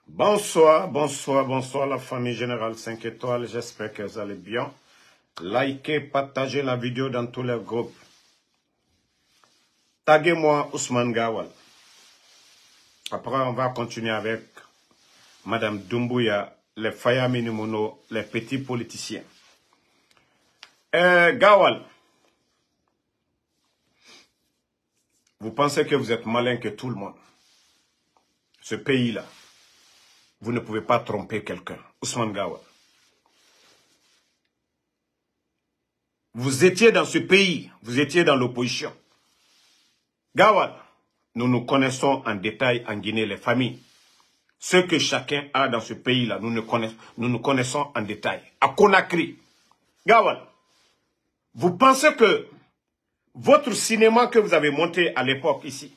Bonsoir, bonsoir, bonsoir la famille Générale 5 étoiles, j'espère que vous allez bien. Likez, partagez la vidéo dans tous les groupes. Taguez-moi Ousmane Gawal. Après, on va continuer avec Madame Doumbouya, les Faya Minimono, les petits politiciens. Gawal, vous pensez que vous êtes malin que tout le monde. Ce pays-là, vous ne pouvez pas tromper quelqu'un. Ousmane Gawal. Vous étiez dans ce pays, vous étiez dans l'opposition. Gawal, nous nous connaissons en détail en Guinée, les familles. Ce que chacun a dans ce pays-là, nous nous connaissons en détail. À Conakry. Gawal, vous pensez que votre cinéma que vous avez monté à l'époque ici,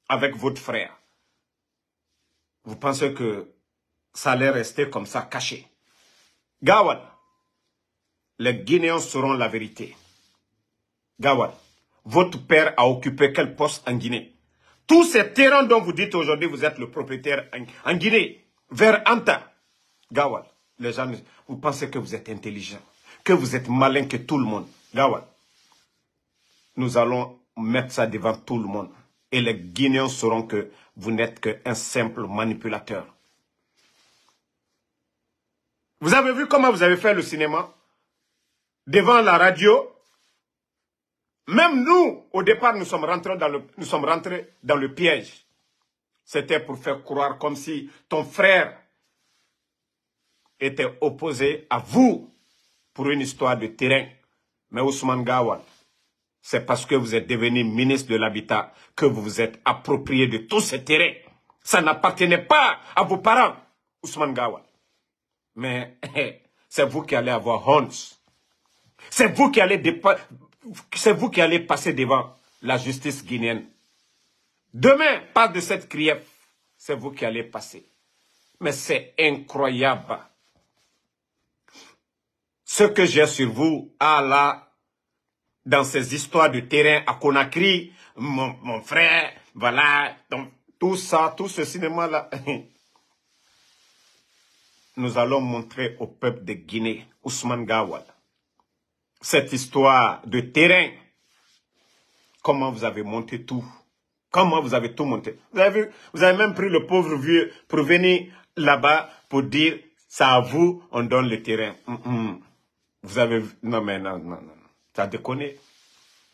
avec votre frère, vous pensez que ça allait rester comme ça, caché? Gawal, les Guinéens sauront la vérité. Gawal, votre père a occupé quel poste en Guinée? Tous ces terrains dont vous dites aujourd'hui, vous êtes le propriétaire en Guinée, vers Anta. Gawal, les gens, vous pensez que vous êtes intelligent, que vous êtes malin que tout le monde. Gawal, nous allons mettre ça devant tout le monde. Et les Guinéens sauront que vous n'êtes qu'un simple manipulateur. Vous avez vu comment vous avez fait le cinéma? Devant la radio. Même nous, au départ, nous sommes rentrés dans le piège. C'était pour faire croire comme si ton frère était opposé à vous pour une histoire de terrain. Mais Ousmane Gawal, c'est parce que vous êtes devenu ministre de l'Habitat que vous vous êtes approprié de tous ces terrains. Ça n'appartenait pas à vos parents, Ousmane Gawal. Mais c'est vous qui allez avoir honte. C'est vous qui allez passer devant la justice guinéenne. Demain, pas de cette criève, c'est vous qui allez passer. Mais c'est incroyable. Ce que j'ai sur vous, là, dans ces histoires de terrain à Conakry, mon frère, voilà, donc, tout ça, tout ce cinéma-là, nous allons montrer au peuple de Guinée, Ousmane Gawal, cette histoire de terrain, comment vous avez monté tout, comment vous avez tout monté. Vous avez vu, vous avez même pris le pauvre vieux pour venir là-bas pour dire, c'est à vous, on donne le terrain. Vous avez vu, non mais non, tu as déconné,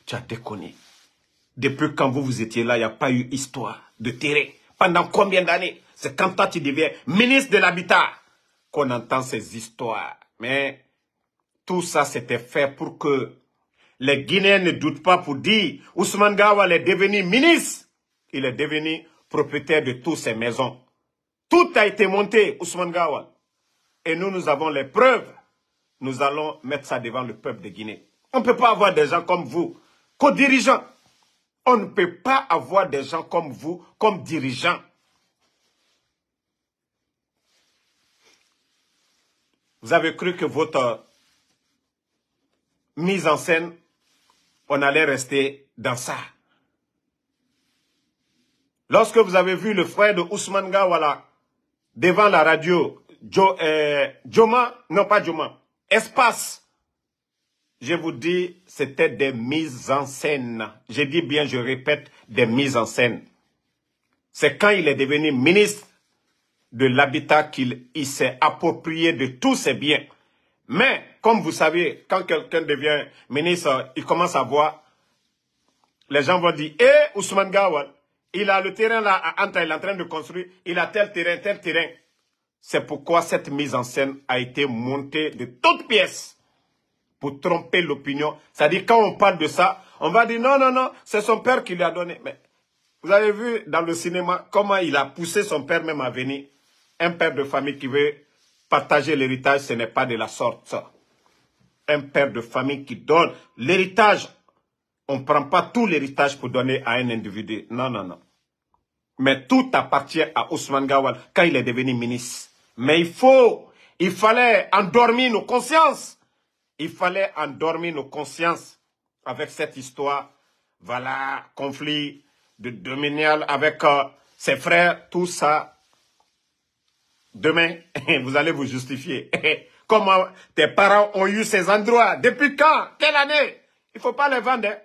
tu as déconné. Depuis quand vous étiez là, il n'y a pas eu histoire de terrain. Pendant combien d'années? C'est quand toi tu deviens ministre de l'Habitat qu'on entend ces histoires. Mais tout ça, c'était fait pour que les Guinéens ne doutent pas pour dire Ousmane Gawal est devenu ministre. Il est devenu propriétaire de toutes ces maisons. Tout a été monté, Ousmane Gawal. Et nous avons les preuves. Nous allons mettre ça devant le peuple de Guinée. On ne peut pas avoir des gens comme vous, co-dirigeants. On ne peut pas avoir des gens comme vous, comme dirigeants. Vous avez cru que votre mise en scène, on allait rester dans ça. Lorsque vous avez vu le frère de Ousmane Gawal devant la radio, Joma, non pas Joma, Espace, je vous dis, c'était des mises en scène. Je dis bien, je répète, des mises en scène. C'est quand il est devenu ministre de l'Habitat qu'il s'est approprié de tous ses biens. Mais, comme vous savez, quand quelqu'un devient ministre, il commence à voir, les gens vont dire, Ousmane Gawal, il a le terrain là à Anta, il est en train de construire, il a tel terrain. C'est pourquoi cette mise en scène a été montée de toutes pièces pour tromper l'opinion. C'est-à-dire, quand on parle de ça, on va dire, non, c'est son père qui lui a donné. Mais vous avez vu dans le cinéma comment il a poussé son père même à venir. Un père de famille qui veut partager l'héritage, ce n'est pas de la sorte, ça. Un père de famille qui donne l'héritage. On ne prend pas tout l'héritage pour donner à un individu. Non. Mais tout appartient à Ousmane Gawal quand il est devenu ministre. Mais il fallait endormir nos consciences. Il fallait endormir nos consciences avec cette histoire. Voilà, conflit de dominial avec ses frères, tout ça. Demain, vous allez vous justifier. Comment tes parents ont eu ces endroits? Depuis quand? Quelle année? Il ne faut pas les vendre. Hein?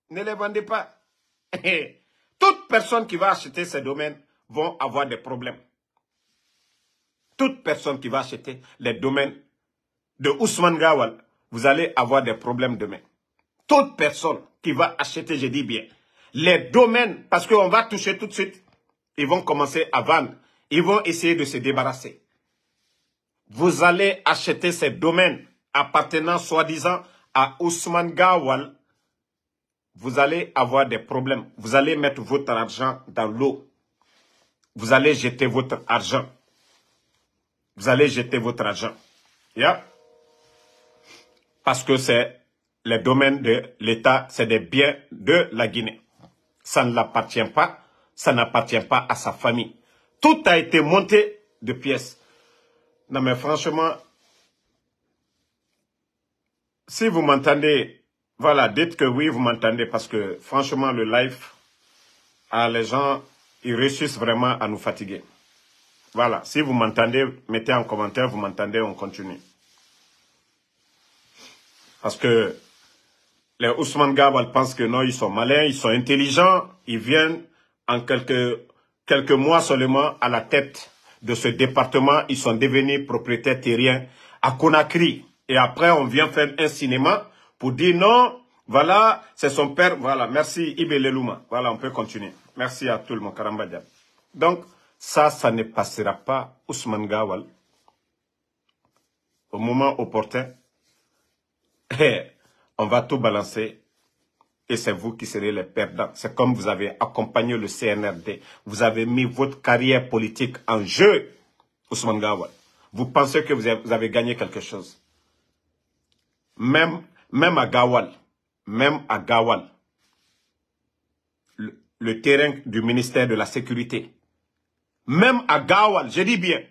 Ne les vendez pas. Toute personne qui va acheter ces domaines vont avoir des problèmes. Toute personne qui va acheter les domaines de Ousmane Gawal, vous allez avoir des problèmes demain. Toute personne qui va acheter, je dis bien, les domaines, parce qu'on va toucher tout de suite, ils vont commencer à vendre. Ils vont essayer de se débarrasser. Vous allez acheter ces domaines appartenant soi-disant à Ousmane Gawal. Vous allez avoir des problèmes. Vous allez mettre votre argent dans l'eau. Vous allez jeter votre argent. Vous allez jeter votre argent. Yeah? Parce que c'est les domaines de l'État, c'est des biens de la Guinée. Ça ne l'appartient pas, ça n'appartient pas à sa famille. Tout a été monté de pièces. Non mais franchement, si vous m'entendez, voilà, dites que oui, vous m'entendez parce que franchement, le live, les gens, ils réussissent vraiment à nous fatiguer. Voilà, si vous m'entendez, mettez en commentaire, vous m'entendez, on continue. Parce que les Ousmane Gawal pensent que non, ils sont malins, ils sont intelligents, ils viennent en quelques mois seulement à la tête de ce département, ils sont devenus propriétaires terriens à Conakry. Et après, on vient faire un cinéma pour dire non, voilà, c'est son père, voilà, merci Ibelelouma. Voilà, on peut continuer. Merci à tout le monde, Karambadia. Donc, ça ne passera pas Ousmane Gawal. Au moment opportun, on va tout balancer et c'est vous qui serez les perdants. C'est comme vous avez accompagné le CNRD. Vous avez mis votre carrière politique en jeu, Ousmane Gawal. Vous pensez que vous avez gagné quelque chose. Même à Gawal, le terrain du ministère de la Sécurité, même à Gawal, je dis bien,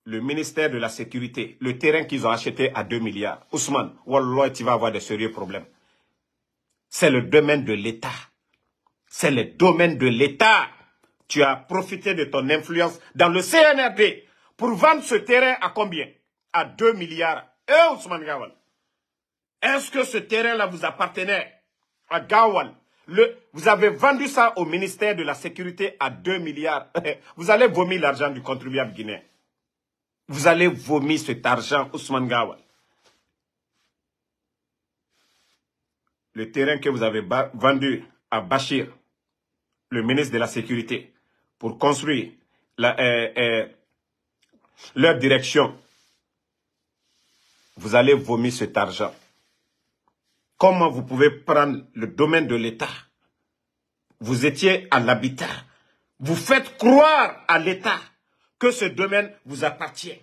le ministère de la Sécurité, le terrain qu'ils ont acheté à 2 milliards. Ousmane, wallah, tu vas avoir de sérieux problèmes. C'est le domaine de l'État. C'est le domaine de l'État. Tu as profité de ton influence dans le CNRD pour vendre ce terrain à combien? À 2 milliards. Ousmane Gawal, est-ce que ce terrain-là vous appartenait à Gawal? Vous avez vendu ça au ministère de la Sécurité à 2 milliards. Vous allez vomir l'argent du contribuable guinéen. Vous allez vomir cet argent, Ousmane Gawal. Le terrain que vous avez vendu à Bachir, le ministre de la Sécurité, pour construire leur direction, vous allez vomir cet argent. Comment vous pouvez prendre le domaine de l'État? Vous étiez à l'habitat. Vous faites croire à l'État que ce domaine vous appartient.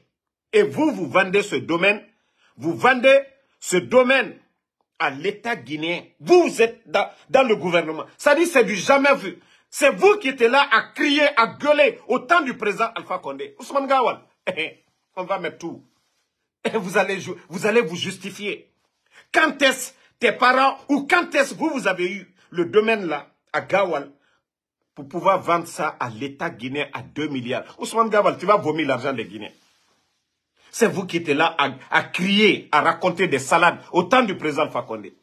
Et vous vendez ce domaine. Vous vendez ce domaine à l'État guinéen. Vous êtes dans le gouvernement. Ça dit, c'est du jamais vu. C'est vous qui étiez là à crier, à gueuler au temps du président Alpha Condé. Ousmane Gawal, on va mettre tout. Vous allez vous justifier. Quand est-ce tes parents ou quand est-ce vous avez eu le domaine là à Gawal pour pouvoir vendre ça à l'État guinéen à 2 milliards? Ousmane Gawal, tu vas vomir l'argent des Guinéens. C'est vous qui étiez là à crier, à raconter des salades au temps du président Alpha Condé.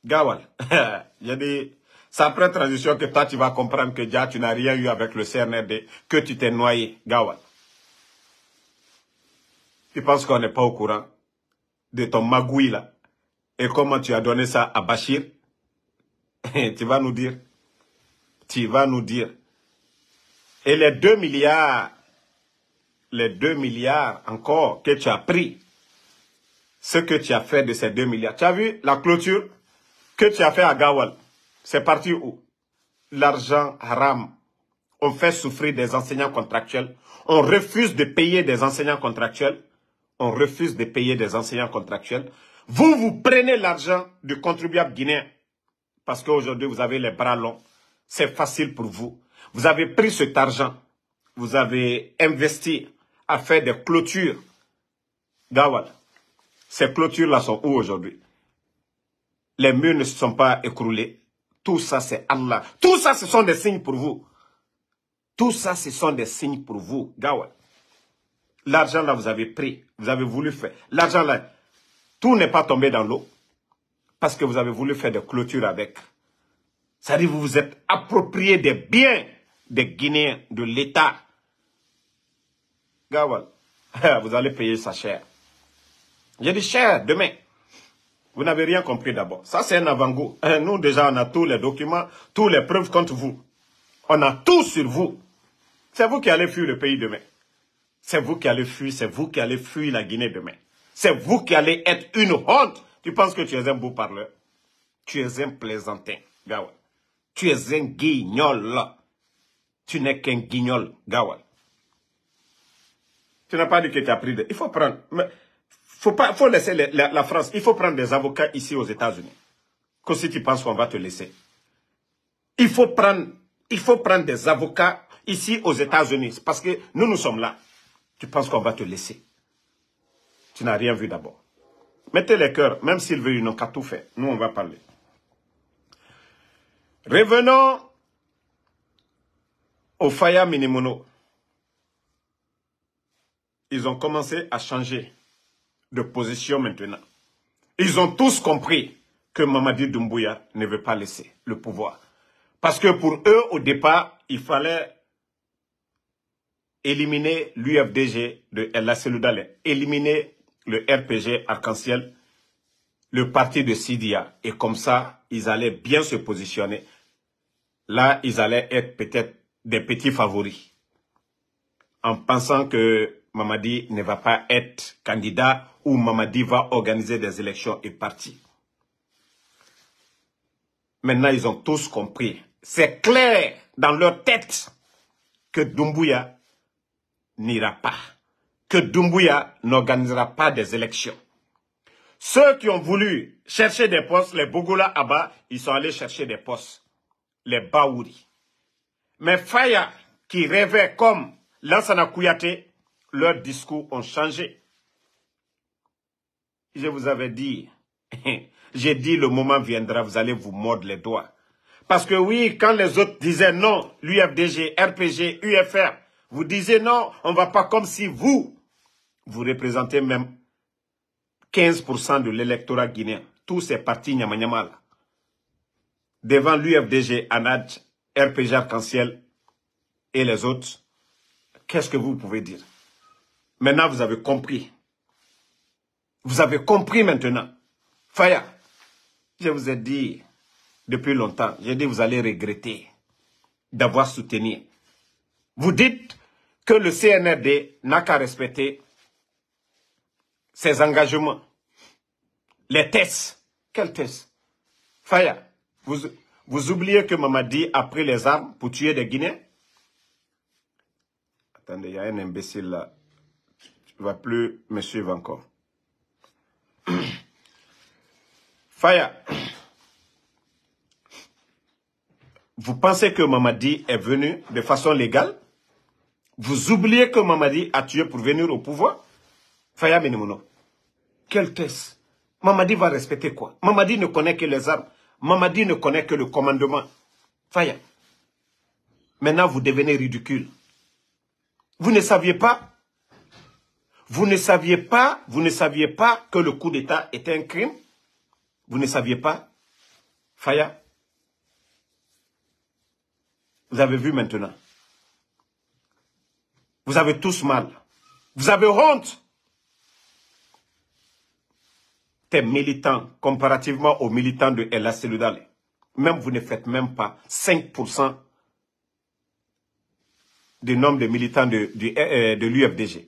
Gawal, il y a des... C'est après transition que toi tu vas comprendre que déjà tu n'as rien eu avec le CNRD, que tu t'es noyé, Gawal. Tu penses qu'on n'est pas au courant de ton magouille là et comment tu as donné ça à Bachir? Tu vas nous dire. Tu vas nous dire. Et les 2 milliards encore que tu as pris, ce que tu as fait de ces 2 milliards. Tu as vu la clôture que tu as fait à Gawal? C'est parti où? L'argent haram. On fait souffrir des enseignants contractuels. On refuse de payer des enseignants contractuels. On refuse de payer des enseignants contractuels. Vous prenez l'argent du contribuable guinéen. Parce qu'aujourd'hui, vous avez les bras longs. C'est facile pour vous. Vous avez pris cet argent. Vous avez investi à faire des clôtures. Gawal, ces clôtures-là sont où aujourd'hui? Les murs ne se sont pas écroulés. Tout ça, c'est Allah. Tout ça, ce sont des signes pour vous. Tout ça, ce sont des signes pour vous, Gawal. L'argent là, vous avez pris, vous avez voulu faire. L'argent là, tout n'est pas tombé dans l'eau parce que vous avez voulu faire des clôtures avec. C'est-à-dire que vous vous êtes approprié des biens des Guinéens, de l'État. Gawal, vous allez payer ça cher. J'ai dit cher demain. Vous n'avez rien compris d'abord. Ça, c'est un avant-goût. Nous, déjà, on a tous les documents, toutes les preuves contre vous. On a tout sur vous. C'est vous qui allez fuir le pays demain. C'est vous qui allez fuir, c'est vous qui allez fuir la Guinée demain. C'est vous qui allez être une honte. Tu penses que tu es un beau parleur? Tu es un plaisantin, Gawal. Tu es un guignol. Tu n'es qu'un guignol, Gawal. Tu n'as pas dit que tu as pris de... Il faut prendre... Mais faut laisser la France. Il faut prendre des avocats ici aux États-Unis. Que si tu penses qu'on va te laisser. Il faut prendre des avocats ici aux États-Unis. Parce que nous sommes là. Tu penses qu'on va te laisser. Tu n'as rien vu d'abord. Mettez les cœurs, même s'ils veulent, ils n'ont qu'à tout faire. Nous, on va parler. Revenons au Faya Minimono. Ils ont commencé à changer de position maintenant. Ils ont tous compris que Mamadi Doumbouya ne veut pas laisser le pouvoir. Parce que pour eux, au départ, il fallait éliminer l'UFDG de El Seloudale, éliminer le RPG Arc-en-Ciel, le parti de Sidia. Et comme ça, ils allaient bien se positionner. Là, ils allaient être peut-être des petits favoris. En pensant que Mamadi ne va pas être candidat ou Mamadi va organiser des élections et partis. Maintenant, ils ont tous compris. C'est clair dans leur tête que Doumbouya n'ira pas. Que Doumbouya n'organisera pas des élections. Ceux qui ont voulu chercher des postes, les Bogola Abba, ils sont allés chercher des postes. Les Baouri. Mais Faya, qui rêvait comme Lansana Kouyaté, leurs discours ont changé. Je vous avais dit, j'ai dit le moment viendra, vous allez vous mordre les doigts. Parce que oui, quand les autres disaient non, l'UFDG, RPG, UFR, vous disiez non, on ne va pas comme si vous représentez même 15% de l'électorat guinéen. Tous ces partis Nyama là. Devant l'UFDG, ANAD, RPG Arc-en-Ciel et les autres, qu'est-ce que vous pouvez dire? Maintenant, vous avez compris. Vous avez compris maintenant. Faya, je vous ai dit depuis longtemps, j'ai dit vous allez regretter d'avoir soutenu. Vous dites que le CNRD n'a qu'à respecter ses engagements. Les tests. Quels tests? Faya, vous oubliez que Mamadi a pris les armes pour tuer des Guinéens? Attendez, il y a un imbécile là. Tu ne vas plus me suivre encore. Faya, vous pensez que Mamadi est venu de façon légale? Vous oubliez que Mamadi a tué pour venir au pouvoir? Faya Minimono, quel test? Mamadi va respecter quoi? Mamadi ne connaît que les armes. Mamadi ne connaît que le commandement. Faya, maintenant vous devenez ridicule. Vous ne saviez pas? Vous ne saviez pas que le coup d'État était un crime? Vous ne saviez pas? Faya, vous avez vu maintenant. Vous avez tous mal. Vous avez honte. Tes militants, comparativement aux militants de El Seloudale, même vous ne faites même pas 5% du nombre de militants de l'UFDG.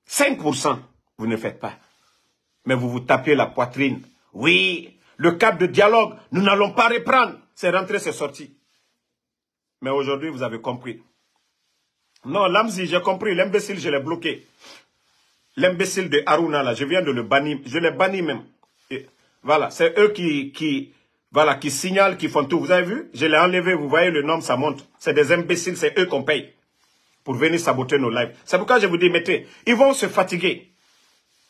5%, vous ne faites pas. Mais vous vous tapez la poitrine. Oui, le cadre de dialogue, nous n'allons pas reprendre. C'est rentré, c'est sorti. Mais aujourd'hui, vous avez compris. Non, Lamzi, j'ai compris. L'imbécile, je l'ai bloqué. L'imbécile de Haruna, là, je viens de le bannir. Je l'ai banni même. Et voilà, c'est eux qui signalent, qui font tout. Vous avez vu? Je l'ai enlevé, vous voyez le nom, ça monte. C'est des imbéciles, c'est eux qu'on paye pour venir saboter nos lives. C'est pourquoi je vous dis, mettez, ils vont se fatiguer.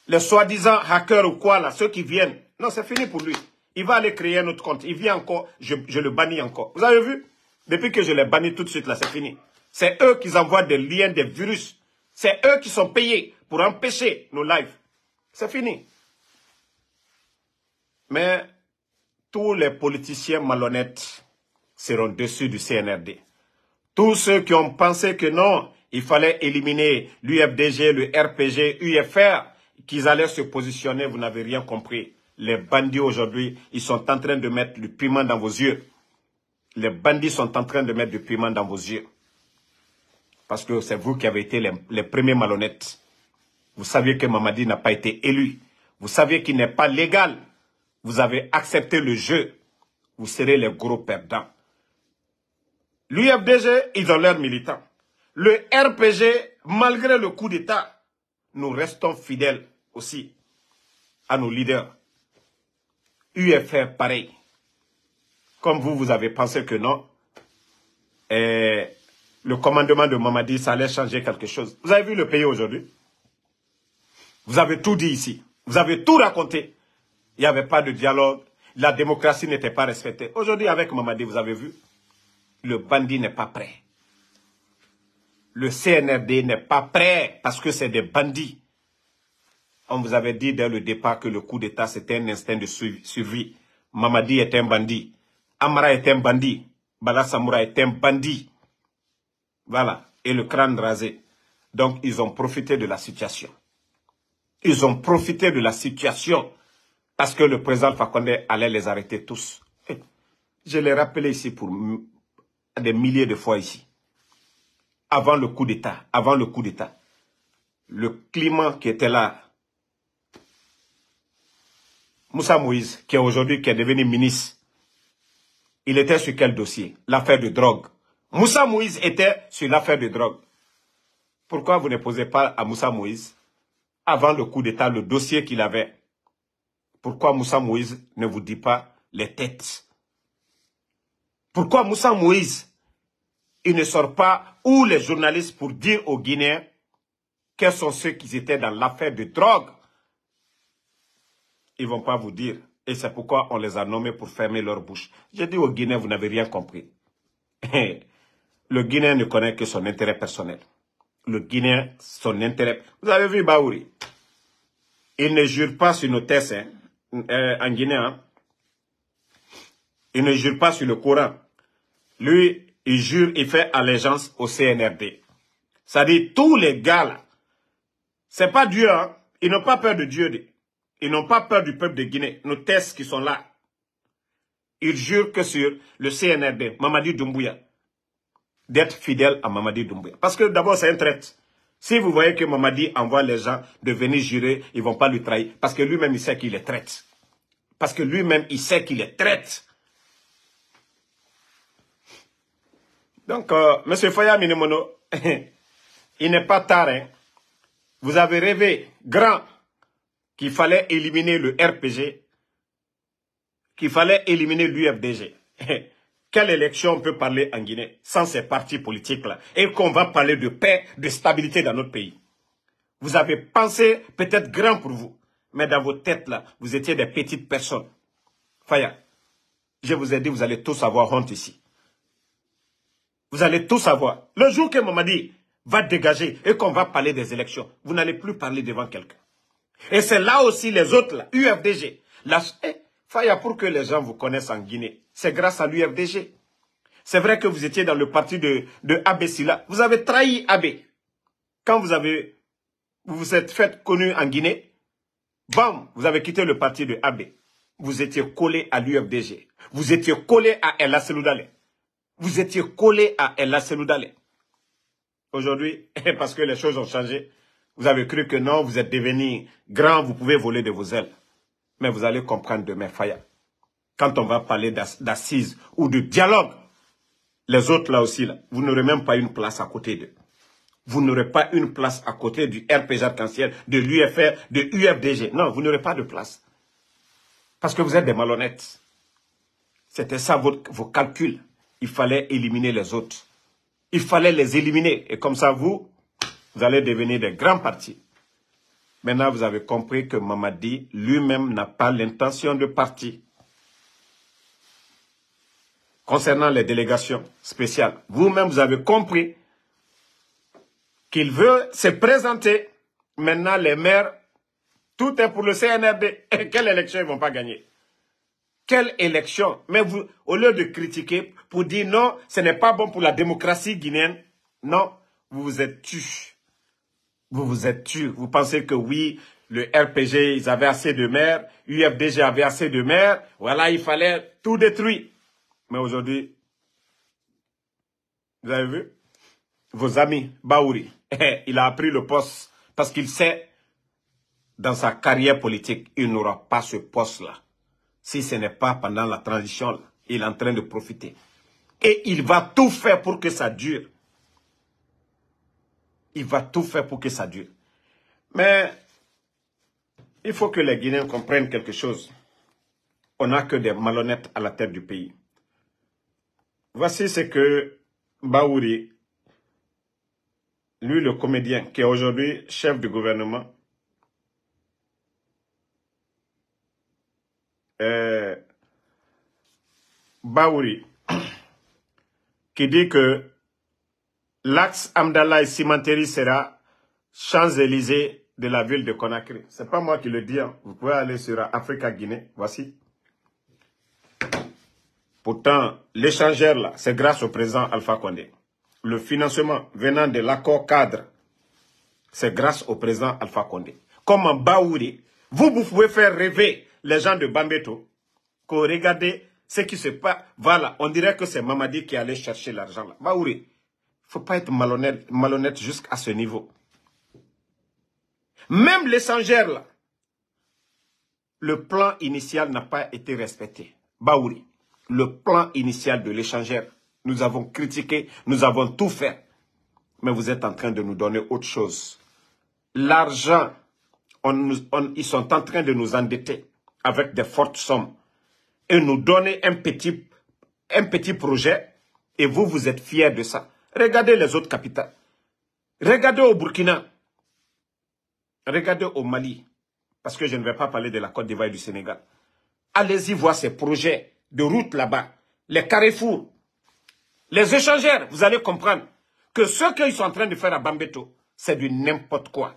Les soi-disant hackers ou quoi, là, ceux qui viennent. Non, c'est fini pour lui. Il va aller créer un autre compte. Il vient encore, je le bannis encore. Vous avez vu? Depuis que je les bannis tout de suite, là, c'est fini. C'est eux qui envoient des liens, des virus. C'est eux qui sont payés pour empêcher nos lives. C'est fini. Mais tous les politiciens malhonnêtes seront dessus du CNRD. Tous ceux qui ont pensé que non, il fallait éliminer l'UFDG, le RPG, UFR, qu'ils allaient se positionner, vous n'avez rien compris. Les bandits aujourd'hui, ils sont en train de mettre du piment dans vos yeux. Les bandits sont en train de mettre du piment dans vos yeux. Parce que c'est vous qui avez été les premiers malhonnêtes. Vous saviez que Mamadi n'a pas été élu. Vous saviez qu'il n'est pas légal. Vous avez accepté le jeu. Vous serez les gros perdants. L'UFDG, ils ont leurs militants. Le RPG, malgré le coup d'État, nous restons fidèles aussi à nos leaders. UFR, pareil. Comme vous, vous avez pensé que non. Et le commandement de Mamadi, ça allait changer quelque chose. Vous avez vu le pays aujourd'hui? Vous avez tout dit ici. Vous avez tout raconté. Il n'y avait pas de dialogue. La démocratie n'était pas respectée. Aujourd'hui, avec Mamadi, vous avez vu, le bandit n'est pas prêt. Le CNRD n'est pas prêt parce que c'est des bandits. On vous avait dit dès le départ que le coup d'État, c'était un instinct de survie. Mamadi est un bandit. Amara est un bandit. Bala Samoura est un bandit. Voilà. Et le crâne rasé. Donc, ils ont profité de la situation. Ils ont profité de la situation parce que le président Fakonde allait les arrêter tous. Je l'ai rappelé ici pour des milliers de fois ici. Avant le coup d'État, le climat qui était là, Moussa Moïse, qui est aujourd'hui, qui est devenu ministre, il était sur quel dossier? L'affaire de drogue. Moussa Moïse était sur l'affaire de drogue. Pourquoi vous ne posez pas à Moussa Moïse, avant le coup d'État, le dossier qu'il avait? Pourquoi Moussa Moïse ne vous dit pas les têtes? Pourquoi Moussa Moïse, il ne sort pas où les journalistes pour dire aux Guinéens quels sont ceux qui étaient dans l'affaire de drogue? Ils ne vont pas vous dire. Et c'est pourquoi on les a nommés pour fermer leur bouche. J'ai dit aux Guinéens, vous n'avez rien compris. Le Guinéen ne connaît que son intérêt personnel. Le Guinéen, son intérêt... Vous avez vu Baouri? Il ne jure pas sur nos tests, hein, en Guinée. Hein. Il ne jure pas sur le Coran. Lui, il jure, il fait allégeance au CNRD. C'est-à-dire, tous les gars là, c'est pas Dieu, hein. Ils n'ont pas peur de Dieu. Ils n'ont pas peur du peuple de Guinée. Nos tests qui sont là. Ils jurent que sur le CNRD, Mamadi Doumbouya, d'être fidèle à Mamadi Doumbouya. Parce que d'abord, c'est un traître. Si vous voyez que Mamadi envoie les gens de venir jurer, ils ne vont pas lui trahir. Parce que lui-même, il sait qu'il est traître. Parce que lui-même, il sait qu'il est traître. Donc, M. Faya Minemono, il n'est pas tard. Hein. Vous avez rêvé grand qu'il fallait éliminer le RPG, qu'il fallait éliminer l'UFDG. Quelle élection on peut parler en Guinée sans ces partis politiques-là? Et qu'on va parler de paix, de stabilité dans notre pays. Vous avez pensé peut-être grand pour vous, mais dans vos têtes-là, vous étiez des petites personnes. Faya, je vous ai dit, vous allez tous avoir honte ici. Vous allez tous savoir. Le jour que Mamadi va dégager et qu'on va parler des élections, vous n'allez plus parler devant quelqu'un. Et c'est là aussi les autres, là, UFDG. Faya, pour que les gens vous connaissent en Guinée, c'est grâce à l'UFDG. C'est vrai que vous étiez dans le parti de Abbé Silla. Vous avez trahi Abbé. Quand vous vous êtes fait connu en Guinée, bam, vous avez quitté le parti de Abbé. Vous étiez collé à l'UFDG. Vous étiez collé à Ella Seloudale. Vous étiez collé à Ella Seloudale. Aujourd'hui, parce que les choses ont changé, vous avez cru que non, vous êtes devenu grand, vous pouvez voler de vos ailes. Mais vous allez comprendre demain, Faya. Quand on va parler d'assises ou de dialogue, les autres là aussi, là, vous n'aurez même pas une place à côté d'eux. Vous n'aurez pas une place à côté du RPG arc-en-ciel, de l'UFR, de UFDG. Non, vous n'aurez pas de place. Parce que vous êtes des malhonnêtes. C'était ça vos calculs. Il fallait éliminer les autres. Il fallait les éliminer. Et comme ça, vous allez devenir des grands partis. Maintenant, vous avez compris que Mamadi lui-même n'a pas l'intention de partir. concernant les délégations spéciales. Vous-même, vous avez compris qu'il veut se présenter. Maintenant, les maires, tout est pour le CNRD. Et quelle élection ils ne vont pas gagner? Quelle élection? Mais vous, au lieu de critiquer pour dire non, ce n'est pas bon pour la démocratie guinéenne, non, vous vous êtes tus. Vous vous êtes tus. Vous pensez que oui, le RPG, ils avaient assez de maires, UFDG avait assez de maires, voilà, il fallait tout détruire. Mais aujourd'hui, vous avez vu? Vos amis, Baouri, il a pris le poste parce qu'il sait, dans sa carrière politique, il n'aura pas ce poste-là. Si ce n'est pas pendant la transition, là, il est en train de profiter. Et il va tout faire pour que ça dure. Il va tout faire pour que ça dure. Mais il faut que les Guinéens comprennent quelque chose. On n'a que des malhonnêtes à la tête du pays. Voici ce que Baouri, lui le comédien, qui est aujourd'hui chef du gouvernement, Baouri, qui dit que l'axe Amdallah et Cimenterie sera Champs-Élysées de la ville de Conakry. Ce n'est pas moi qui le dis. Hein. Vous pouvez aller sur Africa Guinée. Voici. Pourtant, l'échangeur là, c'est grâce au président Alpha Condé. Le financement venant de l'accord cadre, c'est grâce au président Alpha Condé. Comme en Baouri, vous pouvez faire rêver les gens de Bambeto que regardez ce qui se passe. Voilà, on dirait que c'est Mamadi qui allait chercher l'argent là. Baouri, il ne faut pas être malhonnête jusqu'à ce niveau. Même l'échangeur là, le plan initial n'a pas été respecté. Baouri, le plan initial de l'échangeur, nous avons critiqué, nous avons tout fait. Mais vous êtes en train de nous donner autre chose. L'argent, ils sont en train de nous endetter avec des fortes sommes et nous donner un petit projet et vous, vous êtes fiers de ça. Regardez les autres capitales. Regardez au Burkina. Regardez au Mali. Parce que je ne vais pas parler de la Côte d'Ivoire et du Sénégal. Allez-y voir ces projets de route là-bas. Les carrefours. Les échangeurs, vous allez comprendre que ce qu'ils sont en train de faire à Bambeto, c'est du n'importe quoi.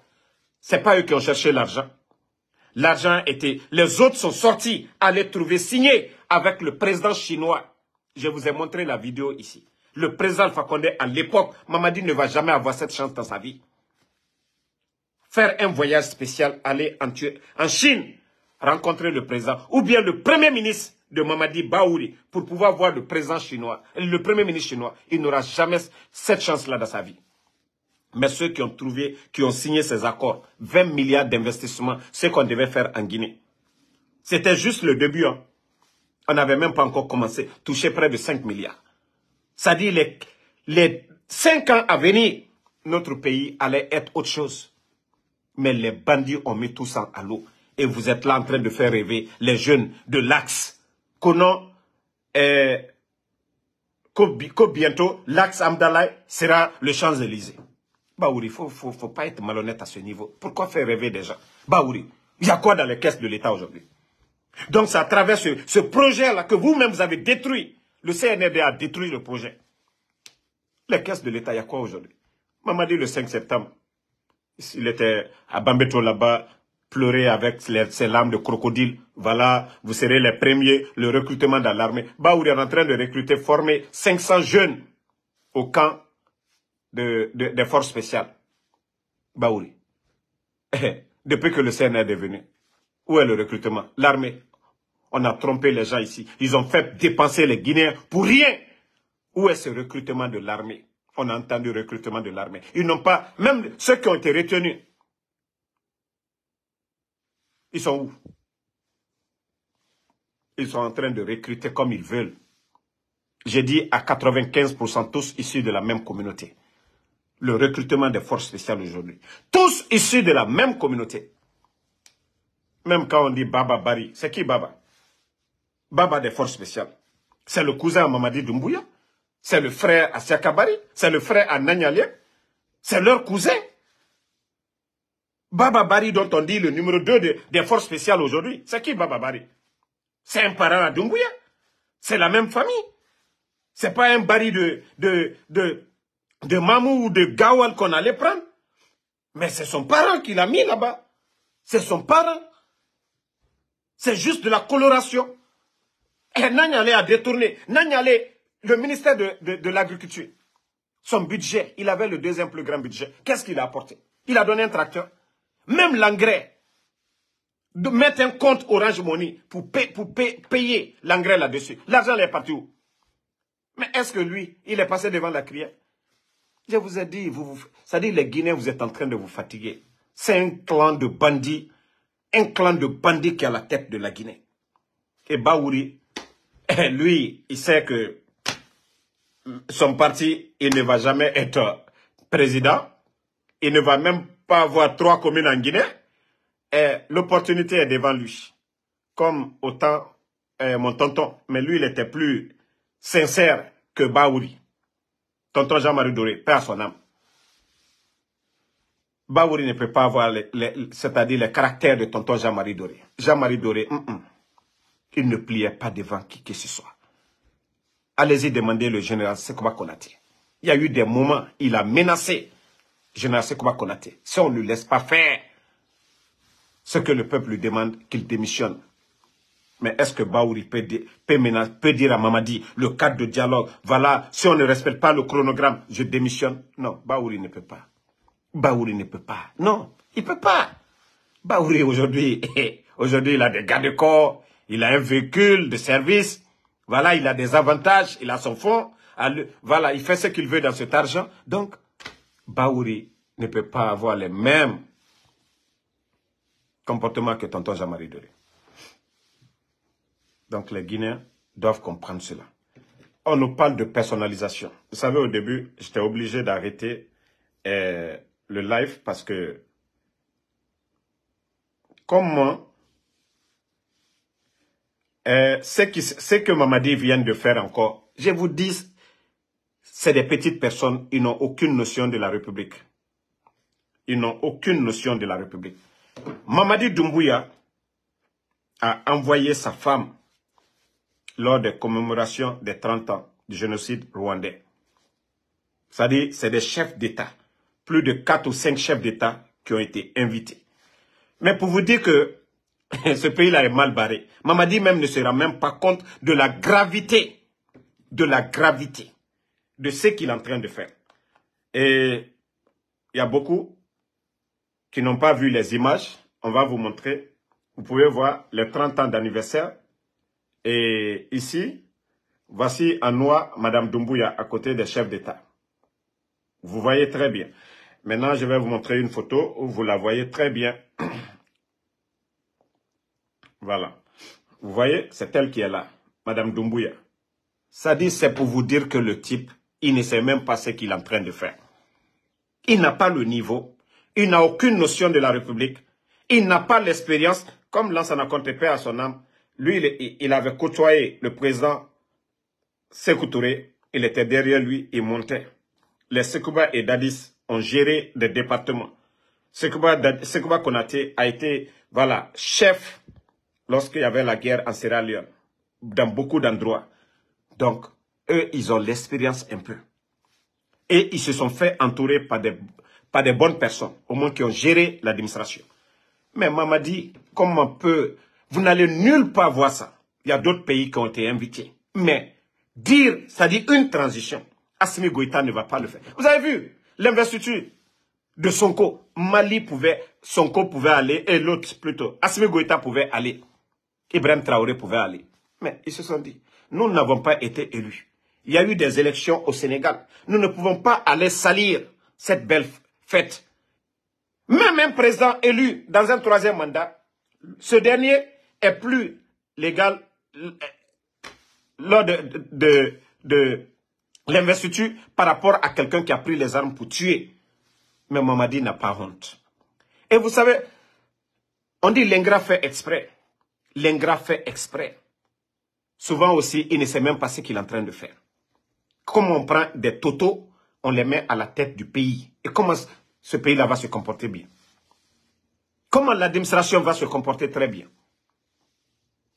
Ce n'est pas eux qui ont cherché l'argent. L'argent était... Les autres sont sortis, allaient trouver, signer avec le président chinois. Je vous ai montré la vidéo ici. Le président Alpha Condé, à l'époque, Mamadi ne va jamais avoir cette chance dans sa vie. Faire un voyage spécial, aller en Chine, rencontrer le président, ou bien le premier ministre de Mamadi Baouri, pour pouvoir voir le président chinois, le premier ministre chinois, il n'aura jamais cette chance-là dans sa vie. Mais ceux qui ont trouvé, qui ont signé ces accords, 20 milliards d'investissements, ce qu'on devait faire en Guinée. C'était juste le début. Hein. On n'avait même pas encore commencé, toucher près de 5 milliards. Ça dit les 5 ans à venir, notre pays allait être autre chose. Mais les bandits ont mis tout ça à l'eau. Et vous êtes là en train de faire rêver les jeunes de l'Axe. Que bientôt, l'Axe Amdallah sera le Champs-Élysées. Baouri, il ne faut pas être malhonnête à ce niveau. Pourquoi faire rêver des gens? Baouri, il y a quoi dans les caisses de l'État aujourd'hui? Donc c'est à travers ce projet-là que vous-même vous avez détruit. Le CNRD a détruit le projet. Les caisses de l'État, il y a quoi aujourd'hui? Mamadi le 5 septembre. Il était à Bambeto là-bas, pleurer avec ses larmes de crocodile. Voilà, vous serez les premiers, le recrutement dans l'armée. Baouri est en train de recruter, former 500 jeunes au camp des forces spéciales. Baouri. Depuis que le CNR est venu, où est le recrutement? L'armée. On a trompé les gens ici. Ils ont fait dépenser les Guinéens pour rien. Où est ce recrutement de l'armée? On a entendu le recrutement de l'armée. Ils n'ont pas, même ceux qui ont été retenus, ils sont où? Ils sont en train de recruter comme ils veulent. J'ai dit à 95% tous issus de la même communauté. Le recrutement des forces spéciales aujourd'hui. Tous issus de la même communauté. Même quand on dit Baba Bari, c'est qui Baba? Baba des forces spéciales. C'est le cousin à Mamadi Doumbouya. C'est le frère à Siakabari. C'est le frère à Nanyalien. C'est leur cousin. Baba Bari dont on dit le numéro 2 des forces spéciales aujourd'hui. C'est qui Baba Bari? C'est un parent à Doumbouya. C'est la même famille. C'est pas un baril de Mamou ou de Gawal qu'on allait prendre. Mais c'est son parent qui l'a mis là-bas. C'est son parent. C'est juste de la coloration. Et Nanyale a détourné. Nanyale, le ministère de l'Agriculture, son budget, il avait le deuxième plus grand budget. Qu'est-ce qu'il a apporté? Il a donné un tracteur. Même l'engrais. De mettre un compte Orange Money pour payer l'engrais là-dessus. L'argent est parti où? Mais est-ce que lui, il est passé devant la crière? Je vous ai dit, ça dit les Guinéens, vous êtes en train de vous fatiguer. C'est un clan de bandits. Un clan de bandits qui est à la tête de la Guinée. Et Baouri, lui, il sait que son parti, il ne va jamais être président. Il ne va même pas avoir 3 communes en Guinée. Et l'opportunité est devant lui. Comme autant mon tonton. Mais lui, il était plus sincère que Baouri. Tonton Jean-Marie Doré, paix à son âme. Baouri ne peut pas avoir c'est-à-dire le caractère de tonton Jean-Marie Doré. Jean-Marie Doré, il ne pliait pas devant qui que ce soit. Allez-y demander le général Sekouba Konaté. Il y a eu des moments, il a menacé le général Sekouba Konaté. Si on ne lui laisse pas faire ce que le peuple lui demande, qu'il démissionne. Mais est-ce que Baouri peut dire à Mamadi, le cadre de dialogue, voilà, si on ne respecte pas le chronogramme, je démissionne? Non, Baouri ne peut pas. Baouri ne peut pas. Non, il ne peut pas. Baouri aujourd'hui, il a des garde-corps, il a un véhicule de service, voilà, il a des avantages, il a son fonds, voilà, il fait ce qu'il veut dans cet argent. Donc, Baouri ne peut pas avoir les mêmes comportements que tonton Jean-Marie Doré. Donc, les Guinéens doivent comprendre cela. On nous parle de personnalisation. Vous savez, au début, j'étais obligé d'arrêter le live parce que comment ce que Mamadi vient de faire encore, je vous dis, c'est des petites personnes, ils n'ont aucune notion de la République. Ils n'ont aucune notion de la République. Mamadi Doumbouya a envoyé sa femme lors des commémorations des 30 ans du génocide rwandais. C'est-à-dire, c'est des chefs d'État. Plus de 4 ou 5 chefs d'État qui ont été invités. Mais pour vous dire que ce pays-là est mal barré, Mamadi même ne se rend même pas compte de la gravité de ce qu'il est en train de faire. Et il y a beaucoup qui n'ont pas vu les images. On va vous montrer. Vous pouvez voir les 30 ans d'anniversaire. Et ici, voici en noir Madame Doumbouya à côté des chefs d'État. Vous voyez très bien. Maintenant, je vais vous montrer une photo où vous la voyez très bien. Voilà. Vous voyez, c'est elle qui est là, Madame Doumbouya. Ça dit, c'est pour vous dire que le type, il ne sait même pas ce qu'il est en train de faire. Il n'a pas le niveau. Il n'a aucune notion de la République. Il n'a pas l'expérience. Comme Lansana Conté à son âme, lui, il avait côtoyé le président Sékou Touré. Il était derrière lui, il montait. Les Sekouba et Dadis ont géré des départements. Sekouba Konaté a été, voilà, chef lorsqu'il y avait la guerre en Sierra Leone, dans beaucoup d'endroits. Donc, eux, ils ont l'expérience un peu. Et ils se sont fait entourer par des bonnes personnes, au moins qui ont géré l'administration. Mais Mamadi, comment peut... Vous n'allez nulle part voir ça. Il y a d'autres pays qui ont été invités. Mais dire, ça dit une transition. Assimi Goïta ne va pas le faire. Vous avez vu l'investiture de Sonko. Sonko pouvait aller, et l'autre plutôt. Assimi Goïta pouvait aller. Ibrahim Traoré pouvait aller. Mais ils se sont dit, nous n'avons pas été élus. Il y a eu des élections au Sénégal. Nous ne pouvons pas aller salir cette belle fête. Même un président élu dans un 3e mandat, ce dernier est plus légal lors de l'investiture par rapport à quelqu'un qui a pris les armes pour tuer. Mais Mamadi n'a pas honte. Et vous savez, on dit l'ingrat fait exprès. L'ingrat fait exprès. Souvent aussi, il ne sait même pas ce qu'il est en train de faire. Comment on prend des totaux, on les met à la tête du pays. Et comment ce pays-là va se comporter bien? Comment l'administration va se comporter très bien?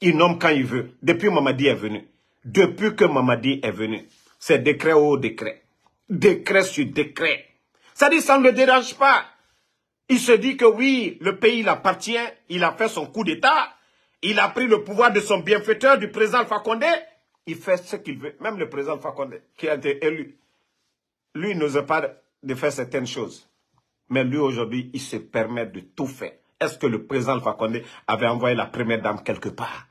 Il nomme quand il veut. Depuis Mamadi est venu. Depuis que Mamadi est venu. C'est décret au décret. Décret sur décret. Ça dit, ça ne le dérange pas. Il se dit que oui, le pays l'appartient, il a fait son coup d'État, il a pris le pouvoir de son bienfaiteur, du président Alpha Condé, il fait ce qu'il veut. Même le président Alpha Condé, qui a été élu, lui, il n'ose pas de faire certaines choses. Mais lui, aujourd'hui, il se permet de tout faire. Est-ce que le président Alpha Condé avait envoyé la première dame quelque part?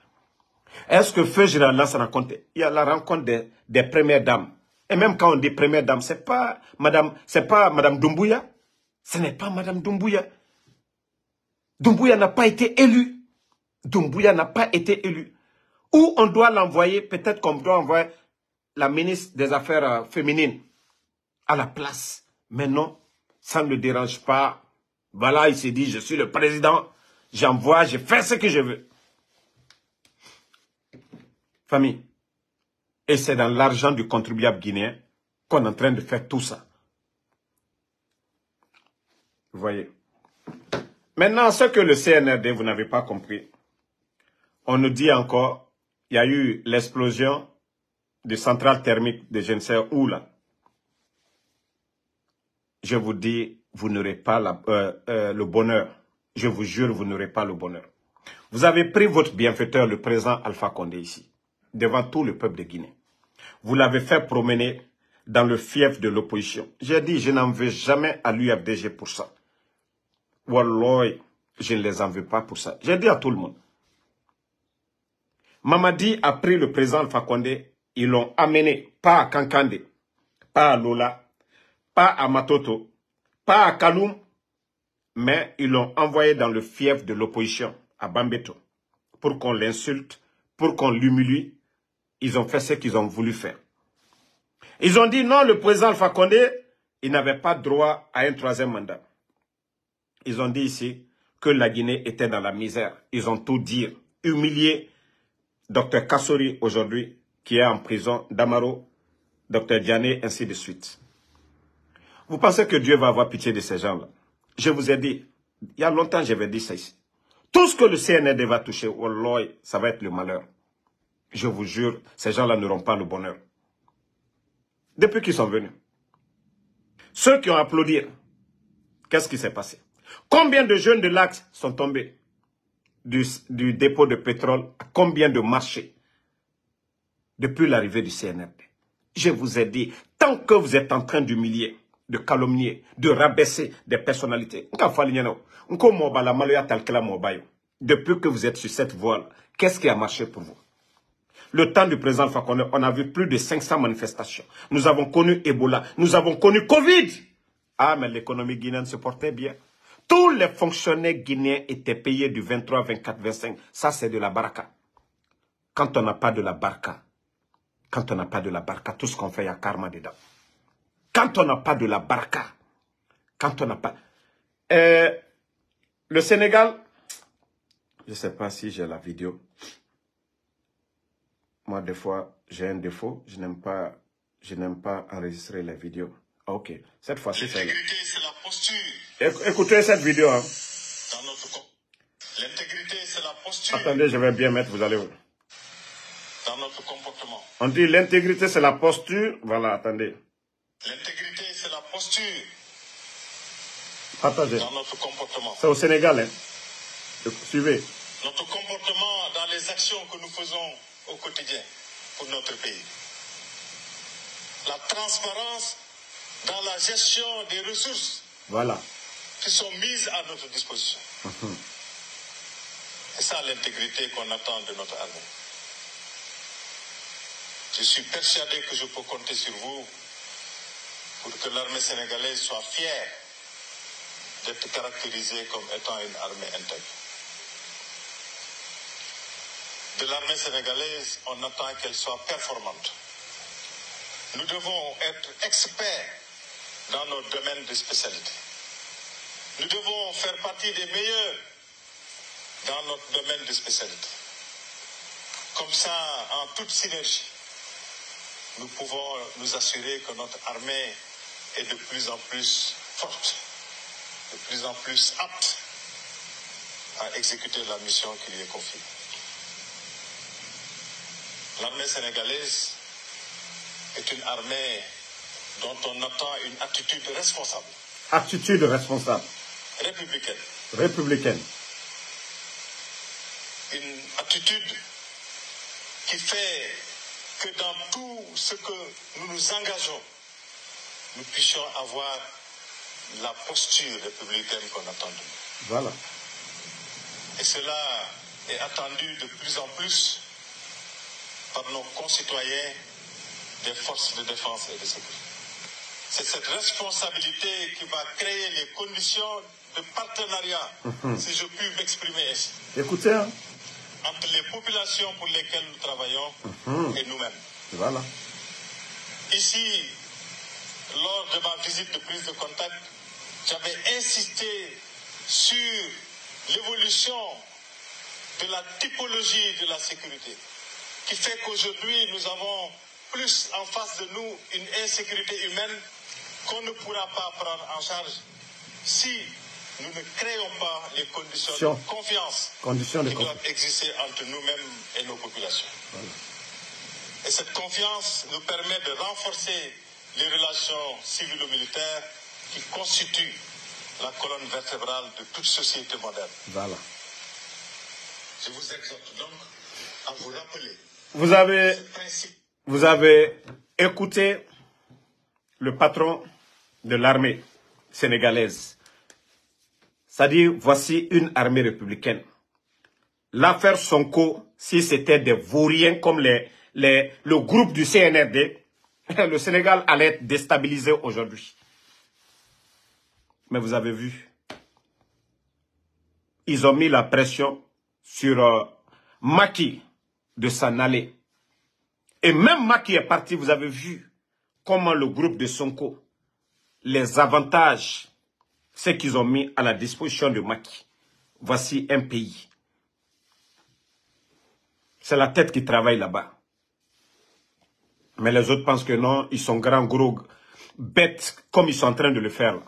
Est-ce que Feu Général Lansana Conté, il y a la rencontre des premières dames. Et même quand on dit première dame, c'est pas Madame Doumbouya. Ce n'est pas Madame Doumbouya. Doumbouya n'a pas été élue. Doumbouya n'a pas été élue. Ou on doit l'envoyer, peut-être qu'on doit envoyer la ministre des Affaires féminines à la place. Mais non, ça ne le dérange pas. Voilà, il s'est dit, je suis le président, j'envoie, je fais ce que je veux. Famille, et c'est dans l'argent du contribuable guinéen qu'on est en train de faire tout ça. Vous voyez. Maintenant, ce que le CNRD, vous n'avez pas compris, on nous dit encore, il y a eu l'explosion de centrale thermique de je ne sais où là. Je vous dis, vous n'aurez pas le bonheur. Je vous jure, vous n'aurez pas le bonheur. Vous avez pris votre bienfaiteur, le président Alpha Condé ici, devant tout le peuple de Guinée. Vous l'avez fait promener dans le fief de l'opposition. J'ai dit, je n'en veux jamais à l'UFDG pour ça. Wallah, je ne les en veux pas pour ça. J'ai dit à tout le monde. Mamadi a pris le président Alpha Condé, ils l'ont amené, pas à Kankande, pas à Lola, pas à Matoto, pas à Kaloum, mais ils l'ont envoyé dans le fief de l'opposition, à Bambeto, pour qu'on l'insulte, pour qu'on l'humilie. Ils ont fait ce qu'ils ont voulu faire. Ils ont dit non, le président Alpha Condé, il n'avait pas droit à un troisième mandat. Ils ont dit ici que la Guinée était dans la misère. Ils ont tout dit, humilié Dr Kassori aujourd'hui, qui est en prison, Damaro, Dr Diané, ainsi de suite. Vous pensez que Dieu va avoir pitié de ces gens-là? Je vous ai dit, il y a longtemps j'avais dit ça ici. Tout ce que le CNRD va toucher, wallah, ça va être le malheur. Je vous jure, ces gens-là n'auront pas le bonheur. Depuis qu'ils sont venus. Ceux qui ont applaudi, qu'est-ce qui s'est passé? Combien de jeunes de l'Axe sont tombés du dépôt de pétrole? Combien de marchés depuis l'arrivée du CNRD? Je vous ai dit, tant que vous êtes en train d'humilier, de calomnier, de rabaisser des personnalités, depuis que vous êtes sur cette voie, qu'est-ce qui a marché pour vous? Le temps du président Alpha Condé, on a vu plus de 500 manifestations. Nous avons connu Ebola, nous avons connu Covid. Ah, mais l'économie guinéenne se portait bien. Tous les fonctionnaires guinéens étaient payés du 23, 24, 25. Ça, c'est de la baraka. Quand on n'a pas de la baraka, tout ce qu'on fait, il y a karma dedans. Quand on n'a pas de la baraka, quand on n'a pas... le Sénégal, je ne sais pas si j'ai la vidéo. Moi, des fois, j'ai un défaut. Je n'aime pas enregistrer les vidéos. Ok. Cette fois-ci, c'est... L'intégrité, c'est la posture. Écoutez cette vidéo. Hein. L'intégrité, c'est la posture. Attendez, je vais bien mettre, vous allez... Dans notre comportement. On dit l'intégrité, c'est la posture. Voilà, attendez. L'intégrité, c'est la posture. Partagez. Dans notre comportement. C'est au Sénégal, hein. Suivez. Notre comportement dans les actions que nous faisons au quotidien pour notre pays. La transparence dans la gestion des ressources, voilà, qui sont mises à notre disposition. C'est ça l'intégrité qu'on attend de notre armée. Je suis persuadé que je peux compter sur vous pour que l'armée sénégalaise soit fière d'être caractérisée comme étant une armée intègre. De l'armée sénégalaise, on attend qu'elle soit performante. Nous devons être experts dans nos domaines de spécialité. Nous devons faire partie des meilleurs dans notre domaine de spécialité. Comme ça, en toute synergie, nous pouvons nous assurer que notre armée est de plus en plus forte, de plus en plus apte à exécuter la mission qui lui est confiée. L'armée sénégalaise est une armée dont on attend une attitude responsable. Attitude responsable. Républicaine. Républicaine. Une attitude qui fait que dans tout ce que nous nous engageons, nous puissions avoir la posture républicaine qu'on attend de nous. Voilà. Et cela est attendu de plus en plus par nos concitoyens des forces de défense et de sécurité. C'est cette responsabilité qui va créer les conditions de partenariat, si je puis m'exprimer ainsi. Écoutez, hein. Entre les populations pour lesquelles nous travaillons et nous-mêmes. Voilà. Ici, lors de ma visite de prise de contact, j'avais insisté sur l'évolution de la typologie de la sécurité, qui fait qu'aujourd'hui, nous avons plus en face de nous une insécurité humaine qu'on ne pourra pas prendre en charge si nous ne créons pas les conditions de confiance qui doivent exister entre nous-mêmes et nos populations. Voilà. Et cette confiance nous permet de renforcer les relations civilo-militaires qui constituent la colonne vertébrale de toute société moderne. Voilà. Je vous exhorte donc à vous rappeler vous avez écouté le patron de l'armée sénégalaise. C'est-à-dire, voici une armée républicaine. L'affaire Sonko, si c'était des vauriens comme le groupe du CNRD, le Sénégal allait être déstabilisé aujourd'hui. Mais vous avez vu, ils ont mis la pression sur Macky de s'en aller. Et même Macky est parti, vous avez vu comment le groupe de Sonko, les avantages, ce qu'ils ont mis à la disposition de Macky. Voici un pays. C'est la tête qui travaille là-bas. Mais les autres pensent que non, ils sont grands, gros, bêtes, comme ils sont en train de le faire là.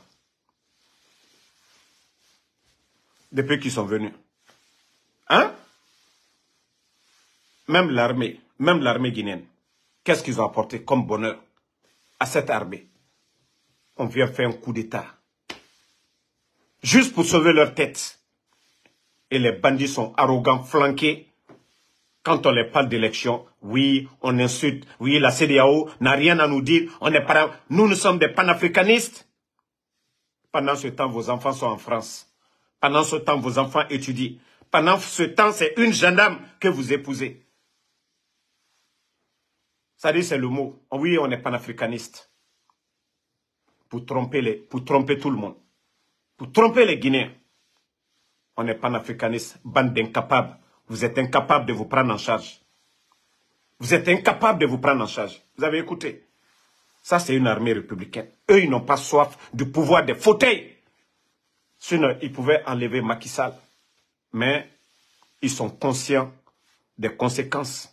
Depuis qu'ils sont venus. Hein? Même l'armée guinéenne, qu'est-ce qu'ils ont apporté comme bonheur à cette armée? On vient faire un coup d'État. Juste pour sauver leur tête. Et les bandits sont arrogants, flanqués. Quand on les parle d'élection, oui, on insulte. Oui, la CEDEAO n'a rien à nous dire. Nous sommes des panafricanistes. Pendant ce temps, vos enfants sont en France. Pendant ce temps, vos enfants étudient. Pendant ce temps, c'est une gendarme que vous épousez. Ça dit, c'est le mot. Oui, on est panafricaniste. Pour tromper tout le monde. Pour tromper les Guinéens. On est panafricaniste, bande d'incapables. Vous êtes incapables de vous prendre en charge. Vous êtes incapables de vous prendre en charge. Vous avez écouté? Ça, c'est une armée républicaine. Eux, ils n'ont pas soif du pouvoir des fauteuils. Sinon, ils pouvaient enlever Macky Sall. Mais ils sont conscients des conséquences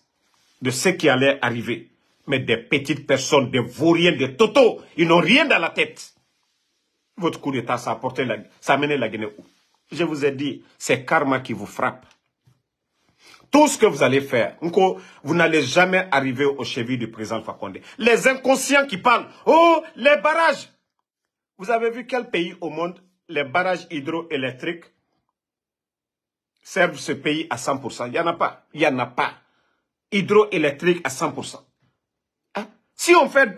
de ce qui allait arriver. Mais des petites personnes, des vauriens, des totos, ils n'ont rien dans la tête. Votre coup d'État, ça a mené la Guinée où? Je vous ai dit, c'est karma qui vous frappe. Tout ce que vous allez faire, vous n'allez jamais arriver aux chevilles du président Alpha Condé. Les inconscients qui parlent, oh, les barrages. Vous avez vu quel pays au monde, les barrages hydroélectriques servent ce pays à 100%? Il n'y en a pas. Il n'y en a pas. Hydroélectrique à 100%. Hein? Si on fait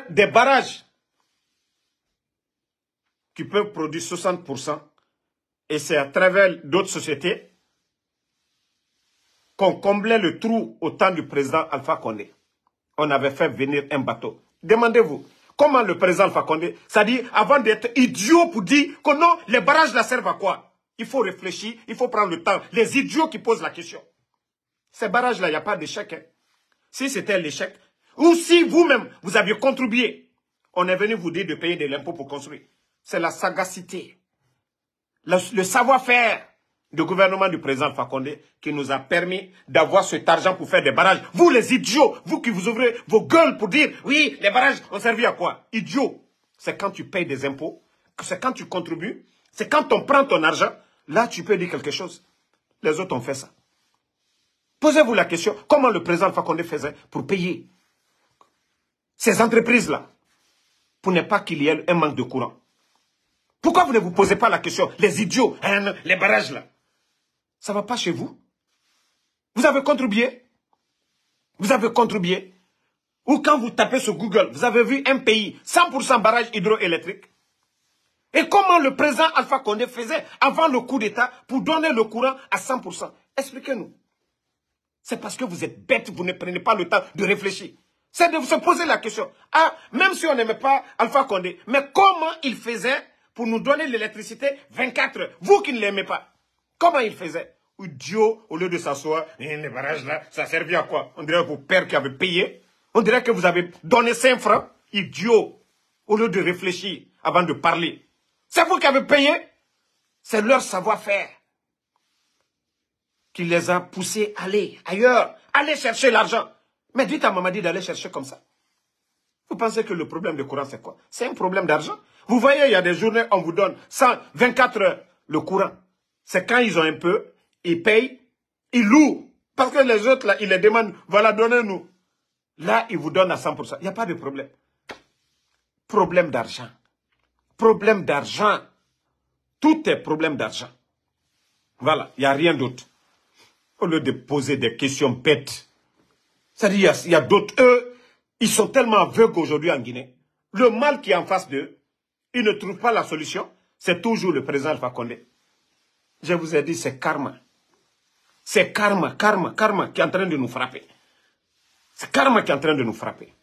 des barrages qui peuvent produire 60%, et c'est à travers d'autres sociétés qu'on comblait le trou au temps du président Alpha Condé. On avait fait venir un bateau. Demandez-vous, comment le président Alpha Condé, c'est-à-dire avant d'être idiot pour dire que non, les barrages là servent à quoi? Il faut réfléchir, il faut prendre le temps. Les idiots qui posent la question. Ces barrages-là, il n'y a pas d'échec. Hein. Si c'était l'échec, ou si vous-même, vous aviez contribué, on est venu vous dire de payer de l'impôt pour construire. C'est la sagacité. Le savoir-faire du gouvernement du président Alpha Condé qui nous a permis d'avoir cet argent pour faire des barrages. Vous les idiots, vous qui vous ouvrez vos gueules pour dire oui, les barrages ont servi à quoi? Idiot. C'est quand tu payes des impôts, c'est quand tu contribues, c'est quand on prend ton argent, là tu peux dire quelque chose. Les autres ont fait ça. Posez-vous la question, comment le président Alpha Condé faisait pour payer? ces entreprises-là, pour ne pas qu'il y ait un manque de courant. Pourquoi vous ne vous posez pas la question, les idiots, hein, les barrages là, ça ne va pas chez vous? Vous avez contribué? Vous avez contribué? Ou quand vous tapez sur Google, vous avez vu un pays, 100% barrage hydroélectrique? Et comment le président Alpha Condé faisait avant le coup d'État pour donner le courant à 100%? Expliquez-nous. C'est parce que vous êtes bêtes, vous ne prenez pas le temps de réfléchir. C'est de se poser la question. Ah, même si on n'aimait pas Alpha Condé, mais comment il faisait pour nous donner l'électricité 24 heures? Vous qui ne l'aimez pas. Comment il faisait? Idiot, au lieu de s'asseoir, les barrages là, ça servait à quoi? On dirait vos pères qui avaient payé. On dirait que vous avez donné 5 francs. Idiot, au lieu de réfléchir avant de parler. C'est vous qui avez payé. C'est leur savoir-faire qui les a poussés à aller ailleurs, aller chercher l'argent. Mais dites à Mamadi d'aller chercher comme ça. Vous pensez que le problème de courant, c'est quoi? C'est un problème d'argent. Vous voyez, il y a des journées, on vous donne 124 heures le courant. C'est quand ils ont un peu, ils payent, ils louent. Parce que les autres, là, ils les demandent, voilà, donnez-nous. Là, ils vous donnent à 100%. Il n'y a pas de problème. Problème d'argent. Problème d'argent. Tout est problème d'argent. Voilà, il n'y a rien d'autre. Au lieu de poser des questions bêtes. C'est-à-dire, il y a d'autres, eux, ils sont tellement aveugles aujourd'hui en Guinée. Le mal qui est en face d'eux, ils ne trouvent pas la solution. C'est toujours le président Alpha Condé. Je vous ai dit, c'est karma. C'est karma qui est en train de nous frapper. C'est karma qui est en train de nous frapper.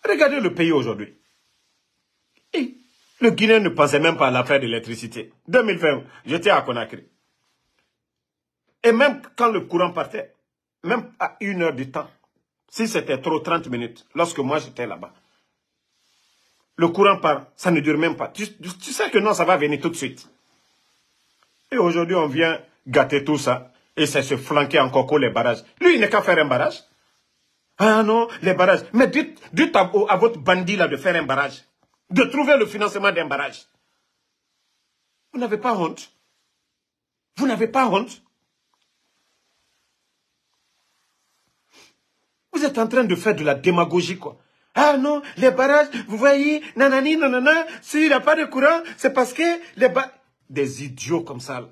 Regardez le pays aujourd'hui. Le Guinéen ne pensait même pas à l'affaire de l'électricité. 2020, j'étais à Conakry. Et même quand le courant partait, même à 1 heure du temps, si c'était trop 30 minutes, lorsque moi j'étais là-bas, le courant part, ça ne dure même pas. Tu sais que non, ça va venir tout de suite. Et aujourd'hui, on vient gâter tout ça, et c'est se flanquer encore que les barrages. Lui, il n'est qu'à faire un barrage. Ah non, les barrages. Mais dites à votre bandit là de faire un barrage. De trouver le financement d'un barrage. Vous n'avez pas honte? Vous n'avez pas honte? Vous êtes en train de faire de la démagogie, quoi. Ah non, les barrages, vous voyez, nanani, nanana, s'il n'y a pas de courant, c'est parce que les barrages... Des idiots comme ça. Là.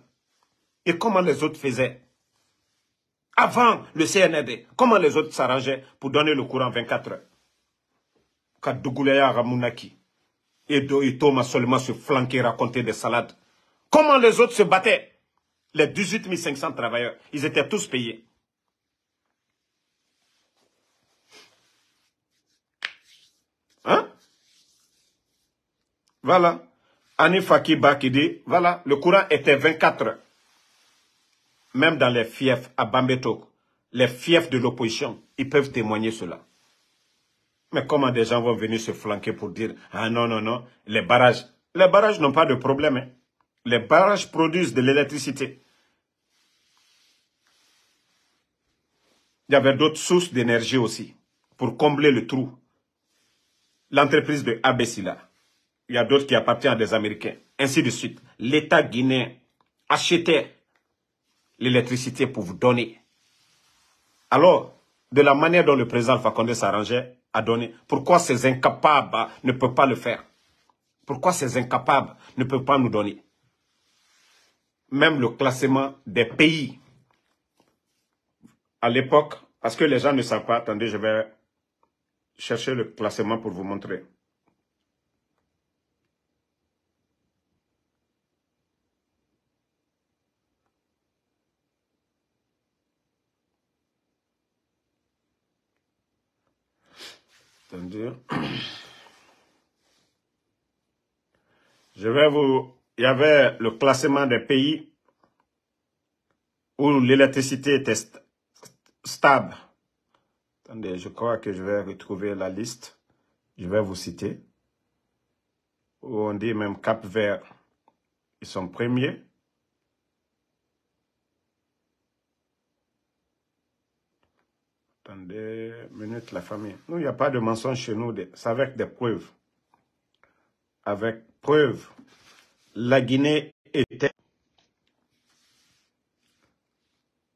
Et comment les autres faisaient? Avant le CNRD, comment les autres s'arrangeaient pour donner le courant 24 heures? Kadougoulaya Ramounaki. Et Thomas seulement se flanquer, raconter des salades. Comment les autres se battaient? Les 18 500 travailleurs, ils étaient tous payés. Hein? Voilà. Ani Fakiba qui dit, voilà, le courant était 24 heures. Même dans les fiefs à Bambeto, les fiefs de l'opposition, ils peuvent témoigner cela. Mais comment des gens vont venir se flanquer pour dire, ah non, non, non, les barrages n'ont pas de problème. Hein. Les barrages produisent de l'électricité. Il y avait d'autres sources d'énergie aussi, pour combler le trou. L'entreprise de Abessila. Il y a d'autres qui appartiennent à des Américains. Ainsi de suite. L'État guinéen achetait l'électricité pour vous donner. Alors, de la manière dont le président Alpha Condé s'arrangeait à donner, pourquoi ces incapables ne peuvent pas le faire? Pourquoi ces incapables ne peuvent pas nous donner? Même le classement des pays. À l'époque, parce que les gens ne savent pas, attendez, je vais chercher le classement pour vous montrer. Attendez. Je vais vous... Il y avait le classement des pays où l'électricité était stable. Attendez, je crois que je vais retrouver la liste. Je vais vous citer. Où on dit même Cap-Vert, ils sont premiers. Attendez, minute la famille. Nous, il n'y a pas de mensonge chez nous, c'est avec des preuves. Avec preuves. La Guinée était...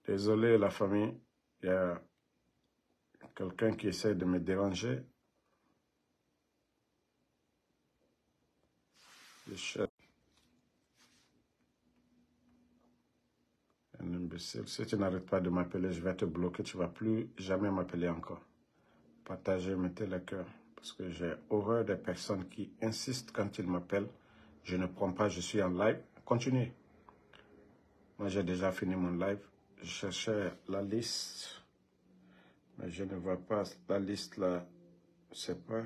Désolé la famille, il y a quelqu'un qui essaie de me déranger. Le chef. Un imbécile. Si tu n'arrêtes pas de m'appeler, je vais te bloquer. Tu ne vas plus jamais m'appeler encore. Partagez, mettez le cœur. Parce que j'ai horreur des personnes qui insistent quand ils m'appellent. Je ne prends pas, je suis en live. Continuez. Moi, j'ai déjà fini mon live. Je cherchais la liste. Mais je ne vois pas la liste là. Je ne sais pas.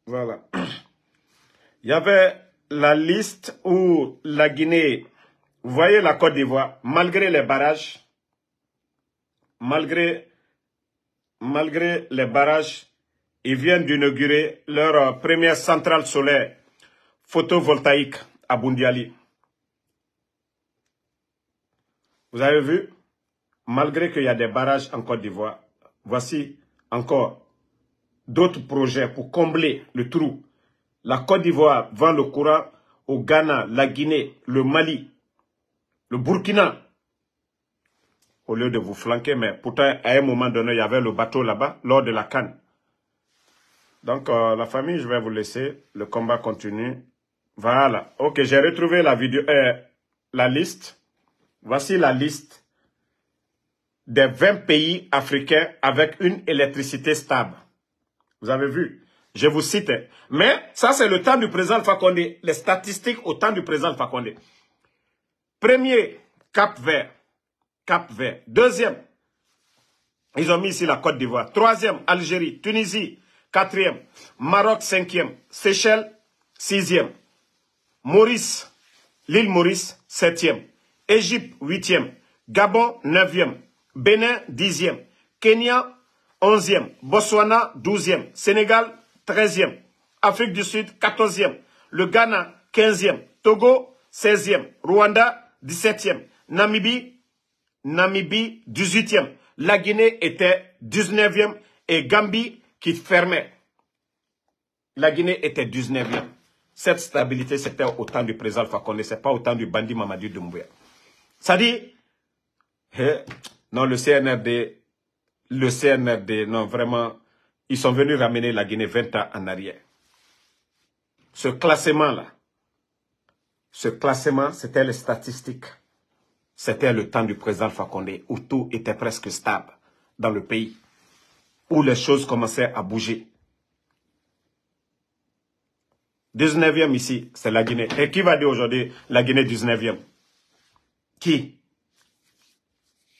Voilà. Il y avait la liste où la Guinée, vous voyez la Côte d'Ivoire, malgré les barrages, malgré les barrages, ils viennent d'inaugurer leur première centrale solaire photovoltaïque à Boundiali. Vous avez vu? Malgré qu'il y a des barrages en Côte d'Ivoire, voici encore d'autres projets pour combler le trou. La Côte d'Ivoire vend le courant au Ghana, la Guinée, le Mali, le Burkina. Au lieu de vous flanquer, mais pourtant, à un moment donné, il y avait le bateau là-bas, lors de la canne. Donc, la famille, je vais vous laisser. Le combat continue. Voilà. Ok, j'ai retrouvé la vidéo, la liste. Voici la liste des 20 pays africains avec une électricité stable. Vous avez vu? Je vous cite. Mais ça, c'est le temps du président Alpha Condé. Les statistiques au temps du président Alpha Condé. Premier, Cap-Vert. Cap-Vert. Deuxième, ils ont mis ici la Côte d'Ivoire. Troisième, Algérie. Tunisie. Quatrième. Maroc, cinquième. Seychelles, sixième. Maurice, l'île Maurice, septième. Égypte, huitième. Gabon, neuvième. Bénin, dixième. Kenya, onzième. Botswana, douzième. Sénégal, 13e. Afrique du Sud, 14e. Le Ghana, 15e. Togo, 16e. Rwanda, 17e. Namibie, 18e. La Guinée était 19e. Et Gambie qui fermait. La Guinée était 19e. Cette stabilité, c'était au temps du président Alpha Condé. Ce n'est pas au temps du bandit Mamadou Doumbouya. Ça dit, non, le CNRD, non, vraiment, ils sont venus ramener la Guinée 20 ans en arrière. Ce classement-là, c'était les statistiques. C'était le temps du président Alpha Condé, où tout était presque stable dans le pays, où les choses commençaient à bouger. 19e ici, c'est la Guinée. Et qui va dire aujourd'hui la Guinée 19e? Qui?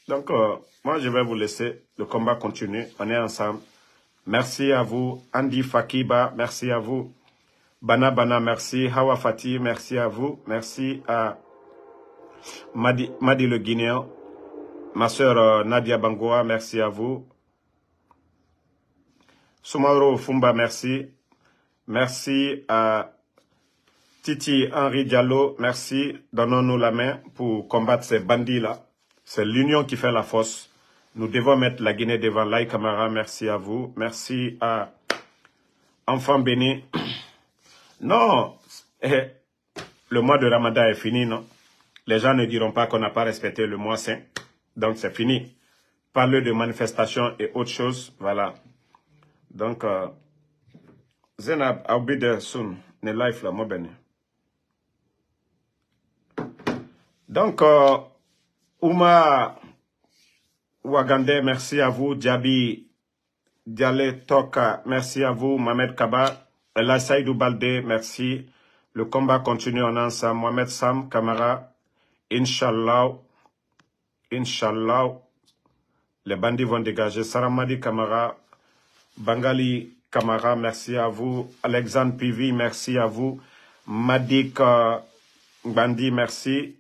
Donc, moi, je vais vous laisser. Le combat continue. On est ensemble. Merci à vous. Andy Fakiba, merci à vous. Bana, merci. Hawa Fati, merci à vous. Merci à Madi le Guinéen. Ma soeur Nadia Bangoa, merci à vous. Soumaro Fumba, merci. Merci à Titi Henri Diallo, merci. Donnons-nous la main pour combattre ces bandits-là. C'est l'union qui fait la force. Nous devons mettre la Guinée devant Laye Camara. Merci à vous. Merci à Enfant Béni. Non, le mois de Ramadan est fini, non? Les gens ne diront pas qu'on n'a pas respecté le mois saint. Donc c'est fini. Parler de manifestations et autres choses, voilà. Donc, Zenab, I'll be there soon. Ne life là, moi béni. Donc, Ouma Ouagandé, merci à vous. Diaby Dialé Toka, merci à vous. Mohamed Kaba, Ella Saïdou Baldé, merci. Le combat continue en ensemble. Mohamed Sam Kamara, Inch'Allah. Inch'Allah. Les bandits vont dégager. Saramadi Kamara, Bangali Kamara, merci à vous. Alexandre Pivi, merci à vous. Madik Bandi, merci.